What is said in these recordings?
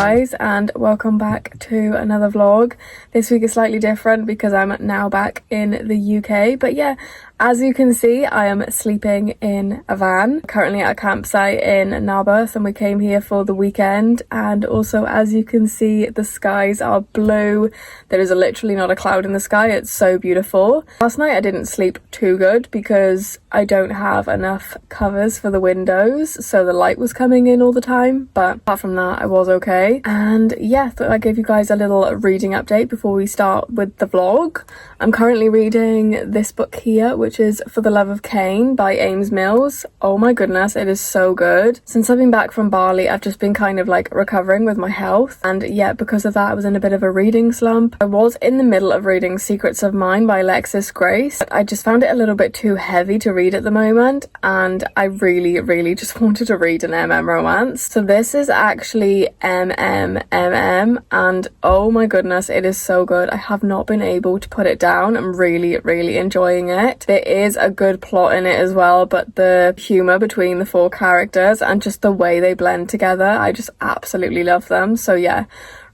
guys, and welcome back to another vlog. This week is slightly different because I'm now back in the UK, but yeah, as you can see, I am sleeping in a van, currently at a campsite in Nartbert, and we came here for the weekend. And also, as you can see, the skies are blue. There is literally not a cloud in the sky. It's so beautiful. Last night I didn't sleep too good because I don't have enough covers for the windows, so the light was coming in all the time, but apart from that I was okay. And yeah, thought I'd give you guys a little reading update before we start with the vlog. I'm currently reading this book here, which is For the Love of Kane by Ames. Oh my goodness, it is so good. Since I've been back from Bali, I've just been kind of like recovering with my health, and yeah, because of that I was in a bit of a reading slump. I was in the middle of reading Secrets of Mine by Alexis Grace, but I just found it a little bit too heavy to read at the moment, and I really just wanted to read an MM romance. So this is actually MMMM, and oh my goodness, it is so good. I have not been able to put it down. I'm really enjoying it. There is a good plot in it as well, but the humour between the four characters and just the way they blend together, I just absolutely love them. So yeah,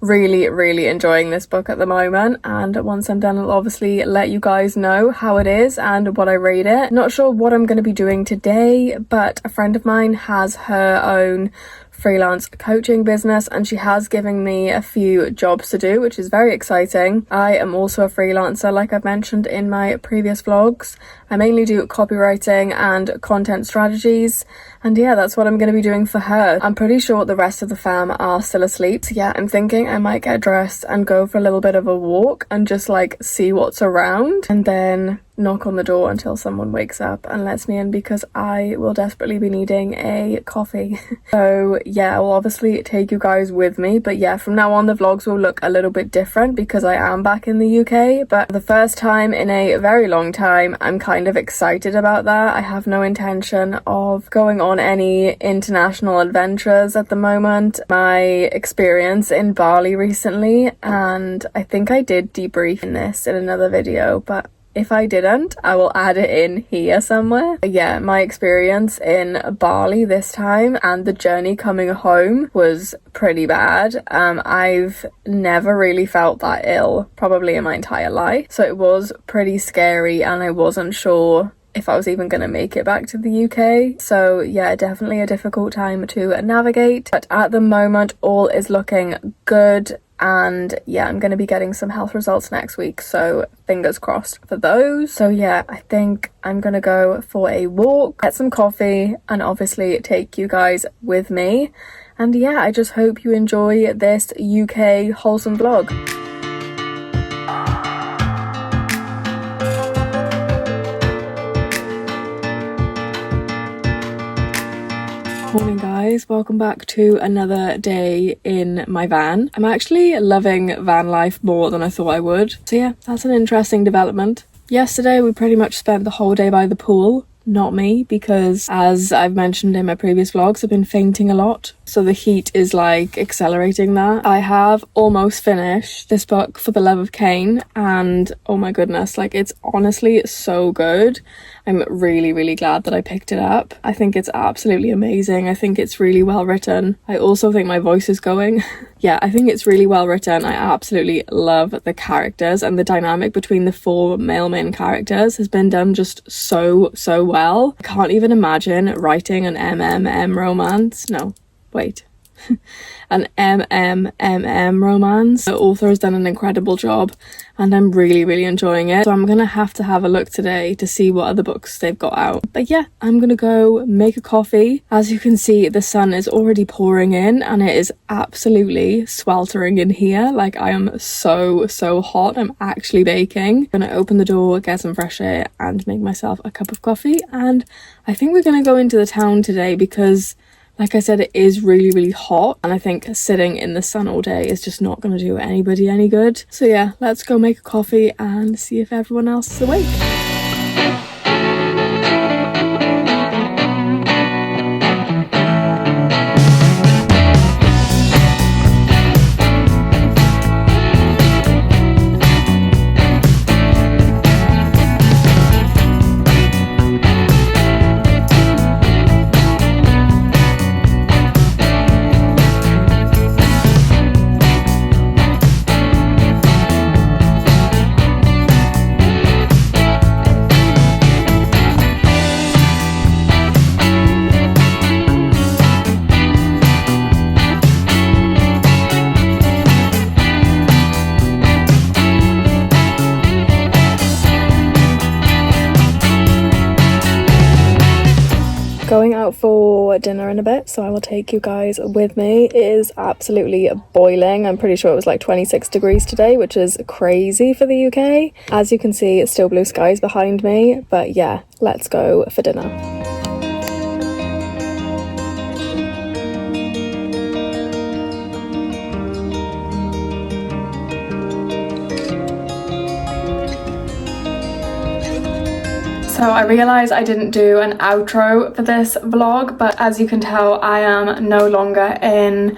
really enjoying this book at the moment, and once I'm done I'll obviously let you guys know how it is and what I rate it. Not sure what I'm going to be doing today, but a friend of mine has her own freelance coaching business and she has given me a few jobs to do, which is very exciting. I am also a freelancer, like I've mentioned in my previous vlogs. I mainly do copywriting and content strategies, and yeah, that's what I'm going to be doing for her. I'm pretty sure the rest of the fam are still asleep, so yeah, I'm thinking I might get dressed and go for a little bit of a walk and just like see what's around, and then knock on the door until someone wakes up and lets me in, because I will desperately be needing a coffee. So yeah, I'll obviously take you guys with me, but yeah, from now on the vlogs will look a little bit different because I am back in the UK, but for the first time in a very long time I'm kind of excited about that. I have no intention of going on any international adventures at the moment. My experience in Bali recently, and I think I did debrief in this in another video, but if I didn't, I will add it in here somewhere. But yeah, my experience in Bali this time and the journey coming home was pretty bad. I've never really felt that ill, probably in my entire life. So it was pretty scary, and I wasn't sure if I was even going to make it back to the UK. So yeah, definitely a difficult time to navigate. But at the moment, all is looking good. And yeah, I'm going to be getting some health results next week, so fingers crossed for those. So yeah, I think I'm going to go for a walk, get some coffee, and obviously take you guys with me. And yeah, I just hope you enjoy this UK wholesome vlog. Morning guys, welcome back to another day in my van. I'm actually loving van life more than I thought I would. So yeah, that's an interesting development. Yesterday we pretty much spent the whole day by the pool. Not me, because as I've mentioned in my previous vlogs, I've been fainting a lot, so the heat is like accelerating that. I have almost finished this book, For the Love of Kane, and oh my goodness, like it's honestly so good. I'm really glad that I picked it up. I think it's absolutely amazing. I think it's really well written. I also think my voice is going. Yeah, I think it's really well written. I absolutely love the characters, and the dynamic between the four male main characters has been done just so well. I can't even imagine writing an MMM romance. No, wait. An MMMM romance. The author has done an incredible job, and I'm really enjoying it. So I'm gonna have to have a look today to see what other books they've got out. But yeah, I'm gonna go make a coffee. As you can see, the sun is already pouring in, and it is absolutely sweltering in here. Like I am so hot. I'm actually baking. I'm gonna open the door, get some fresh air, and make myself a cup of coffee. And I think we're gonna go into the town today because, like I said, it is really hot, and I think sitting in the sun all day is just not going to do anybody any good. So yeah, let's go make a coffee and see if everyone else is awake. out for dinner in a bit, so I will take you guys with me. It is absolutely boiling. I'm pretty sure it was like 26 degrees today, which is crazy for the UK. As you can see, it's still blue skies behind me, but yeah, let's go for dinner. So I realised I didn't do an outro for this vlog, but as you can tell, I am no longer in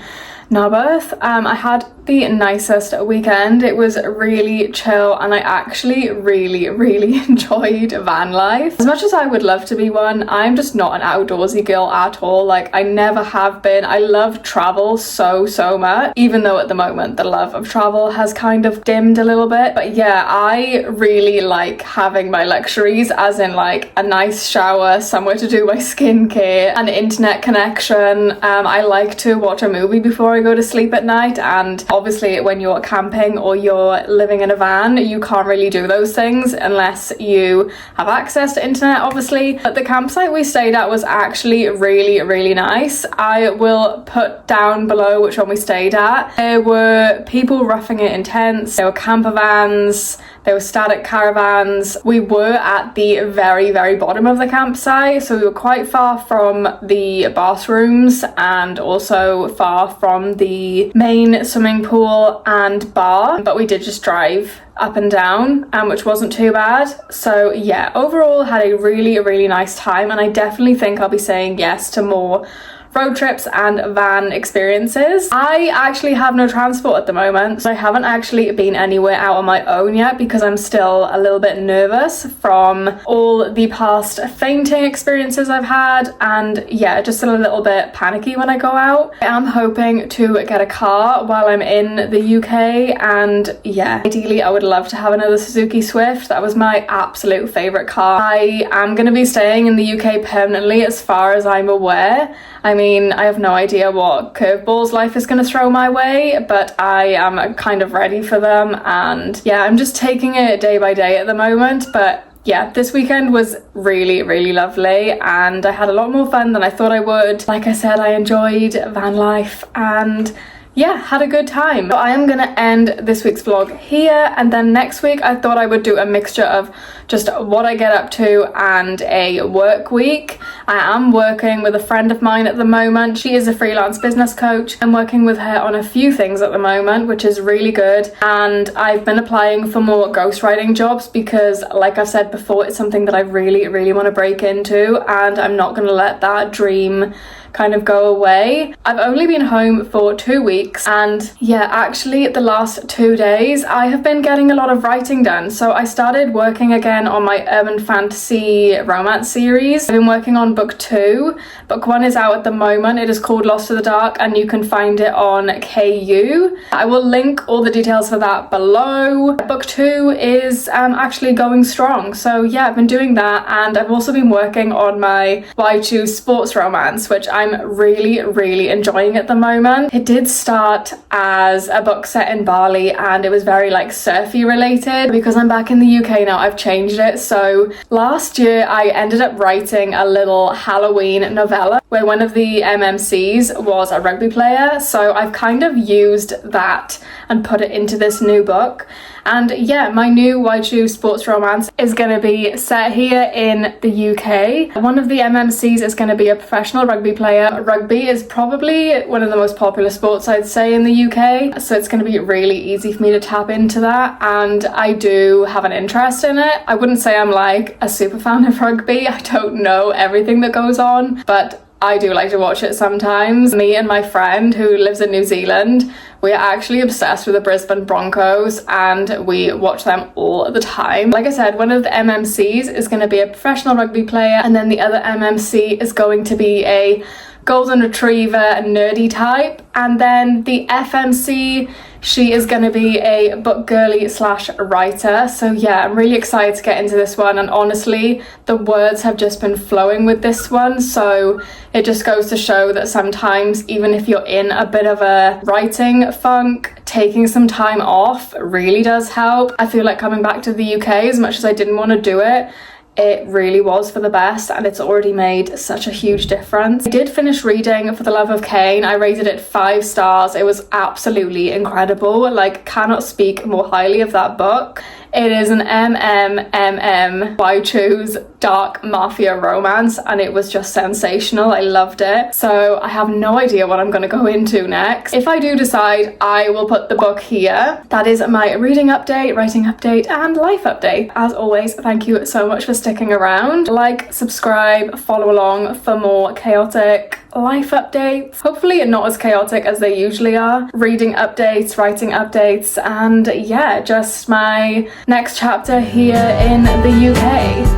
Nartbert. I had the nicest weekend. It was really chill and I actually really enjoyed van life. As much as I would love to be one, I'm just not an outdoorsy girl at all. Like, I never have been. I love travel so much, even though at the moment the love of travel has kind of dimmed a little bit. But yeah, I really like having my luxuries, as in like a nice shower, somewhere to do my skincare, an internet connection. I like to watch a movie before I go to sleep at night, and obviously when you're camping or you're living in a van, you can't really do those things unless you have access to internet, obviously. But the campsite we stayed at was actually really nice. I will put down below which one we stayed at. There were people roughing it in tents, there were camper vans, there were static caravans. We were at the very bottom of the campsite, so we were quite far from the bathrooms and also far from the main swimming pool and bar, but we did just drive up and down, which wasn't too bad. So yeah, overall had a really nice time, and I definitely think I'll be saying yes to more road trips and van experiences. I actually have no transport at the moment, so I haven't actually been anywhere out on my own yet because I'm still a little bit nervous from all the past fainting experiences I've had, and yeah, just a little bit panicky when I go out. I am hoping to get a car while I'm in the UK, and yeah, ideally I would love to have another Suzuki Swift. That was my absolute favourite car. I am going to be staying in the UK permanently as far as I'm aware. I mean, I have no idea what curveballs life is going to throw my way, but I am kind of ready for them, and yeah, I'm just taking it day by day at the moment. But yeah, this weekend was really lovely, and I had a lot more fun than I thought I would. Like I said, I enjoyed van life and yeah, had a good time. So I am gonna end this week's vlog here, and then next week I thought I would do a mixture of just what I get up to and a work week. I am working with a friend of mine at the moment. She is a freelance business coach. I'm working with her on a few things at the moment, which is really good, and I've been applying for more ghostwriting jobs because, like I've said before, it's something that I really want to break into, and I'm not going to let that dream kind of go away. I've only been home for 2 weeks, and yeah, actually the last 2 days I have been getting a lot of writing done. So I started working again on my urban fantasy romance series. I've been working on book 2. Book 1 is out at the moment. It is called Lost to the Dark, and you can find it on KU. I will link all the details for that below. Book 2 is actually going strong, so yeah, I've been doing that, and I've also been working on my Why Choose Sports romance, which I'm really enjoying at the moment. It did start as a book set in Bali, and it was very like surfy related. Because I'm back in the UK now, I've changed it. So last year I ended up writing a little Halloween novella where one of the MMCs was a rugby player, so I've kind of used that and put it into this new book. And yeah, my new Why Choose Sports romance is going to be set here in the UK. One of the MMCs is going to be a professional rugby player. Rugby is probably one of the most popular sports, I'd say, in the UK, so it's going to be really easy for me to tap into that, and I do have an interest in it. I wouldn't say I'm like a super fan of rugby. I don't know everything that goes on, but I do like to watch it sometimes. Me and my friend who lives in New Zealand, we are actually obsessed with the Brisbane Broncos, and we watch them all the time. Like I said, one of the MMCs is going to be a professional rugby player, and then the other MMC is going to be a golden retriever nerdy type, and then the FMC, she is going to be a book girly slash writer. So yeah, I'm really excited to get into this one, and honestly the words have just been flowing with this one, so it just goes to show that sometimes even if you're in a bit of a writing funk, taking some time off really does help. I feel like coming back to the UK, as much as I didn't want to do it, it really was for the best, and it's already made such a huge difference. I did finish reading For the Love of Kane. I rated it 5 stars. It was absolutely incredible. Like, cannot speak more highly of that book. It is an MMMM, why choose, dark mafia romance, and it was just sensational. I loved it. So I have no idea what I'm going to go into next. If I do decide, I will put the book here. That is my reading update, writing update, and life update. As always, thank you so much for sticking around. Like, subscribe, follow along for more chaotic life updates. Hopefully not as chaotic as they usually are. Reading updates, writing updates, and yeah, just my next chapter here in the UK.